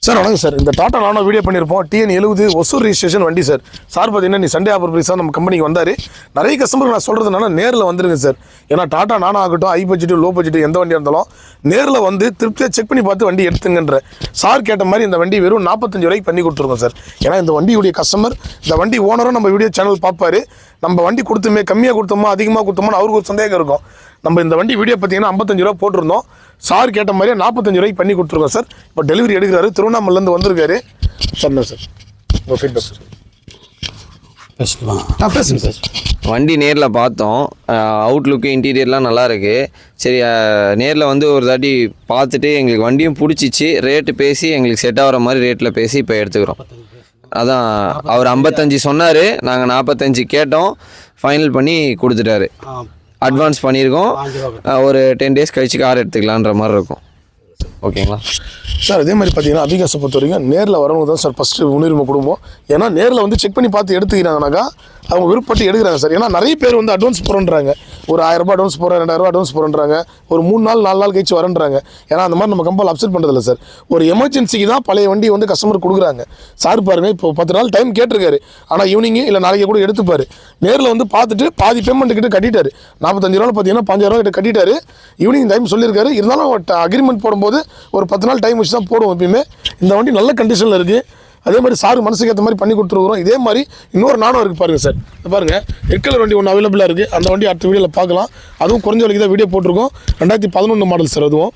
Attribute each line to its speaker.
Speaker 1: Sir வணக்கம் sir. இந்த டாடா நானோ video பண்ணியிருப்போம். TN70 ஒசூர் ரிஜிஸ்ட்ரேஷன் வண்டி சார். சார் பார்த்தீங்கன்னா நீ சண்டே ஆஃபர் ப்ரைஸாக நம்ம கம்பெனிக்கு வந்தார். நிறைய கஸ்டமருக்கு நான் சொல்கிறதுனால நேரில் வந்துருங்க சார். ஏன்னா டாடா நானோ ஆகட்டும், ஹை பட்ஜெட்டு லோ பட்ஜெட்டு எந்த வண்டியாக இருந்தாலும் நேரில் வந்து திருப்தியாக செக் பண்ணி பார்த்து வண்டி எடுத்துங்கன்ற சார் கேட்ட மாதிரி இந்த வண்டி வெறும் 45 ரூபாய்க்கு பண்ணி கொடுத்துருக்கோம் சார். ஏன்னா இந்த வண்டியுடைய கஸ்டமர், இந்த வண்டி ஓனரும் நம்ம வீடியோ சேனல் பார்ப்பாரு. நம்ம வண்டி கொடுத்துமே கம்மியாக கொடுத்தோமா அதிகமாக கொடுத்தோமோன்னு அவருக்கு ஒரு சந்தேகம் இருக்கும். நம்ம இந்த வண்டி வீடியோ பார்த்தீங்கன்னா 55 ரூபா போட்டிருந்தோம். சார் கேட்ட மாதிரியே 45 ரூபாய்க்கு பண்ணி கொடுத்துருக்கோம் சார். இப்போ டெலிவரி எடுக்கிறாரு, திருவண்ணாமலேருந்து வந்திருக்காரு. சொன்னேன் சார் உங்கள் ஃபீட்பேக் சார். பேசுங்க சார்.
Speaker 2: வண்டி நேரில் பார்த்தோம். அவுட்லுக்கு இன்டீரியர்லாம் நல்லா இருக்குது. சரி, நேரில் வந்து ஒரு தாட்டி பார்த்துட்டு எங்களுக்கு வண்டியும் பிடிச்சிச்சு. ரேட்டு பேசி எங்களுக்கு செட் ஆகிற மாதிரி ரேட்டில் பேசி இப்போ எடுத்துக்கிறோம். அதான் அவர் 55 சொன்னார், நாங்கள் 45 கேட்டோம். ஃபைனல் பண்ணி கொடுத்துட்டாரு. அட்வான்ஸ் பண்ணியிருக்கோம். ஒரு 10 டேஸ் கழிச்சு கார் எடுத்துக்கலான்ற மாதிரி இருக்கும். ஓகேங்களா
Speaker 1: சார்? அதே மாதிரி பார்த்தீங்கன்னா அபிகாசை பொறுத்த வரைக்கும் நேரில் வரவங்க தான் சார் ஃபஸ்ட்டு முன்னுரிமை கொடுப்போம். ஏன்னா நேரில் வந்து செக் பண்ணி பார்த்து எடுத்துக்கிறாங்கனாக்கா அவங்க விருப்பப்பட்டு எடுக்கிறாங்க சார். ஏன்னா நிறைய பேர் வந்து அட்வான்ஸ் போகிறேன்றாங்க. ஒரு 1000 ரூபாய் அட்வான்ஸ் போகிறேன், 2000 ரூபாய் அட்வான்ஸ் போகிறேன்றாங்க. ஒரு 3 நாள் 4 நாள் கழிச்சு வரேன்றாங்க. ஏன்னா அந்த மாதிரி நம்ம கம்பெனி அப்செட் பண்ணுறதில்ல சார். ஒரு எமர்ஜென்சிக்கு தான் பழைய வண்டி வந்து கஸ்டமர் கொடுக்குறாங்க. சார் பாருங்கள், இப்போ 10 நாள் டைம் கேட்டிருக்காரு. ஆனால் ஈவினிங்கு இல்லை நாளைக்கு கூட எடுத்துப்பார். நேரில் வந்து பார்த்துட்டு பாதி பேமெண்ட் கிட்ட கட்டிட்டாரு. 45 ரூபாய் பார்த்தீங்கன்னா 5000 ரூபா கிட்ட கட்டிட்டாரு. ஈவினிங் டைம் சொல்லியிருக்காரு. இருந்தாலும் அக்ரிமெண்ட் போடும்போது ஒரு 10 நாள் டைம் வச்சு தான் போடுவோம் எப்பயுமே. இந்த வண்டி நல்ல கண்டிஷனில் இருக்குது. அதே மாதிரி சார் மனசுக்கு ஏற்ற மாதிரி பண்ணி கொடுத்துருக்குறோம். இதே மாதிரி இன்னொரு நானும் இருக்குது பாருங்கள் சார். பாருங்கள், ரெட் கலர் வண்டி ஒன்று அவைலபிளாக இருக்குது. அந்த வண்டி அடுத்த வீடியோவில் பார்க்கலாம். அதுவும் குறைஞ்ச வரைக்கும் தான் வீடியோ போட்டிருக்கோம். 2011 மாடல் சார். அதுவும்